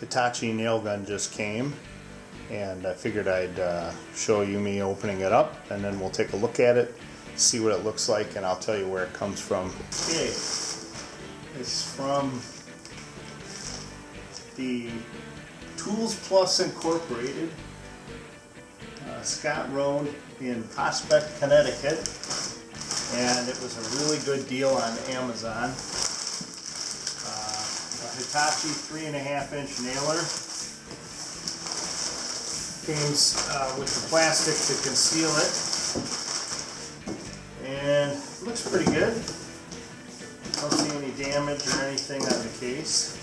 Hitachi nail gun just came, and I figured I'd show you me opening it up, and then we'll take a look at it, see what it looks like, and I'll tell you where it comes from. Okay, it's from the Tools Plus Incorporated, Scott Road in Prospect, Connecticut, and it was a really good deal on Amazon. A Hitachi 3.5-inch nailer. Came with the plastic to conceal it, and it looks pretty good. Don't see any damage or anything on the case.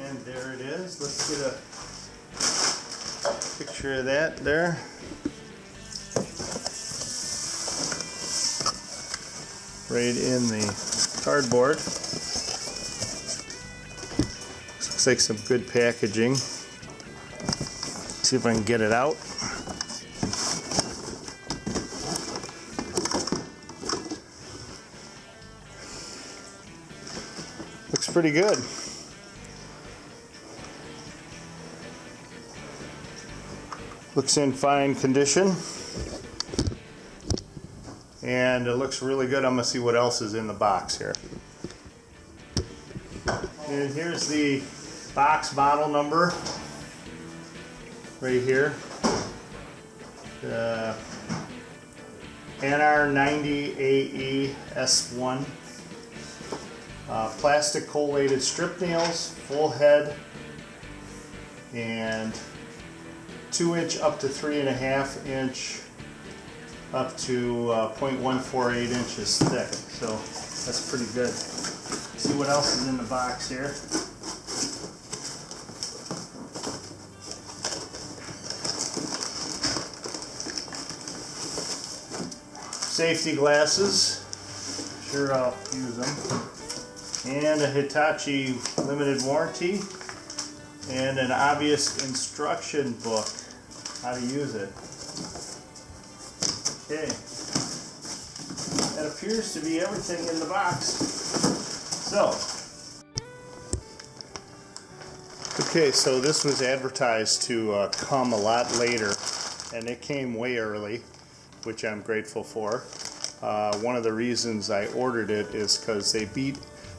And there it is. Let's get a picture of that there. Right in the cardboard. Looks like some good packaging. See if I can get it out. Looks pretty good. Looks in fine condition. And it looks really good. I'm going to see what else is in the box here. And here's the box model number right here. The NR90AES1. Plastic collated strip nails, full head, and 2-inch up to 3.5 inch up to 0.148 inches thick. So that's pretty good. See what else is in the box here. Safety glasses, sure I'll use them, and a Hitachi limited warranty, and an obvious instruction book how to use it. Okay, that appears to be everything in the box. So this was advertised to come a lot later, and it came way early, which I'm grateful for. One of the reasons I ordered it is because they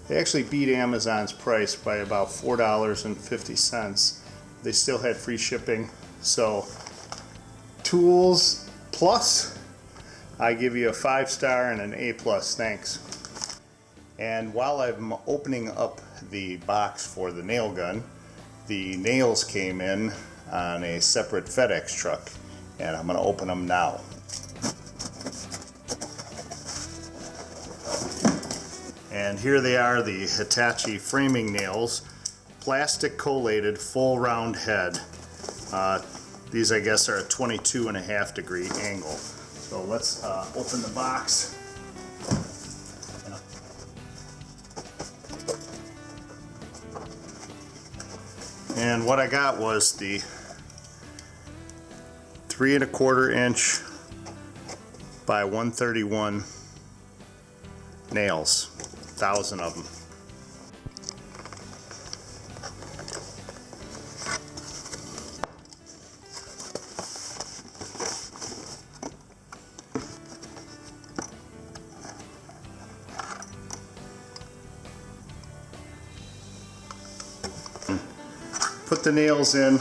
actually beat Amazon's price by about $4.50. They still had free shipping. So Tools Plus, I give you a 5-star and an A+, thanks. And while I'm opening up the box for the nail gun, the nails came in on a separate FedEx truck, and I'm going to open them now. And here they are, the Hitachi framing nails, plastic collated, full round head. These I guess are a 22.5 degree angle. So let's open the box. And what I got was the 3.25 inch by 131 nails, 1,000 of them. Put the nails in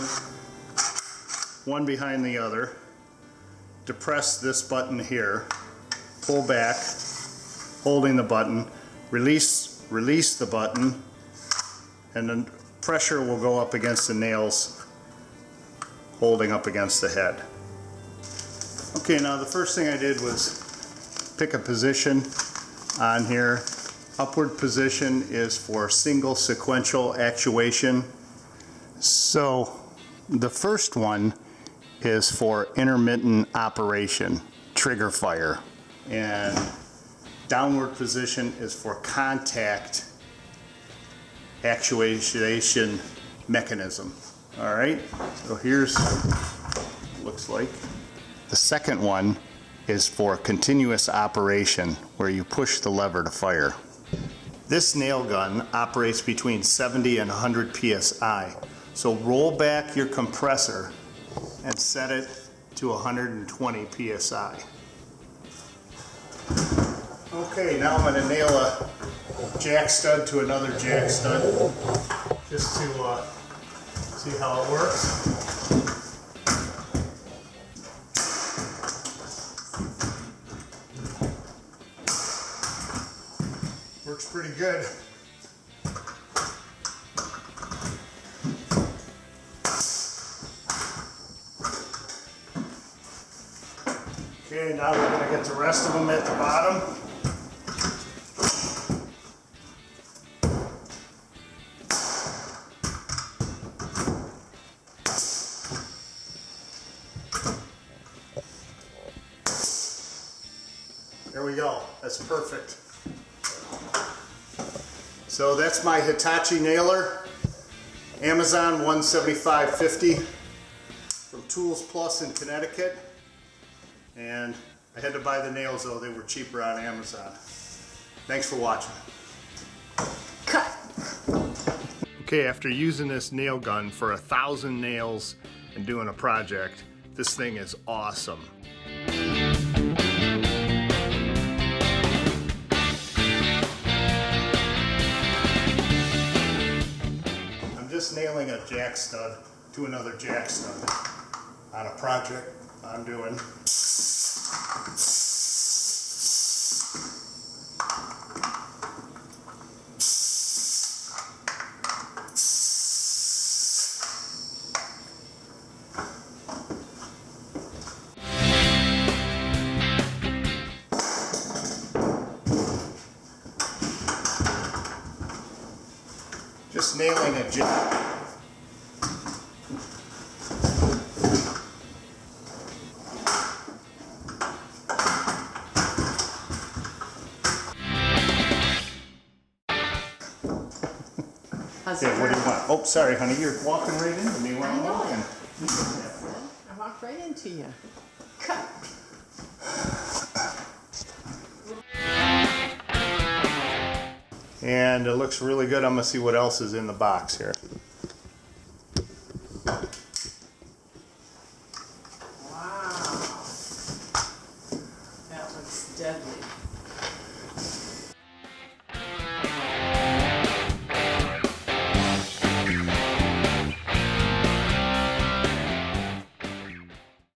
one behind the other, depress this button here, pull back, holding the button, release the button, and then pressure will go up against the nails, holding up against the head. Okay, now the first thing I did was pick a position on here. Upward position is for single sequential actuation. So the first one is for intermittent operation, trigger fire, and downward position is for contact actuation mechanism. All right, so here's what it looks like. The second one is for continuous operation, where you push the lever to fire. This nail gun operates between 70 and 100 psi. So roll back your compressor and set it to 120 psi. Okay, now I'm going to nail a jack stud to another jack stud just to see how it works. Works pretty good. Okay, now we're going to get the rest of them at the bottom. There we go. That's perfect. So that's my Hitachi nailer, Amazon 175.50 from Tools Plus in Connecticut. And I had to buy the nails though, they were cheaper on Amazon. Thanks for watching. Cut! Okay, after using this nail gun for 1,000 nails and doing a project, this thing is awesome. I'm just nailing a jack stud to another jack stud on a project I'm doing. Just nailing a jack. Okay, what do you want? Oh, sorry, honey, you're walking right into me while I'm walking. I walked right into you. Cut. And it looks really good. I'm going to see what else is in the box here. Wow. That looks deadly.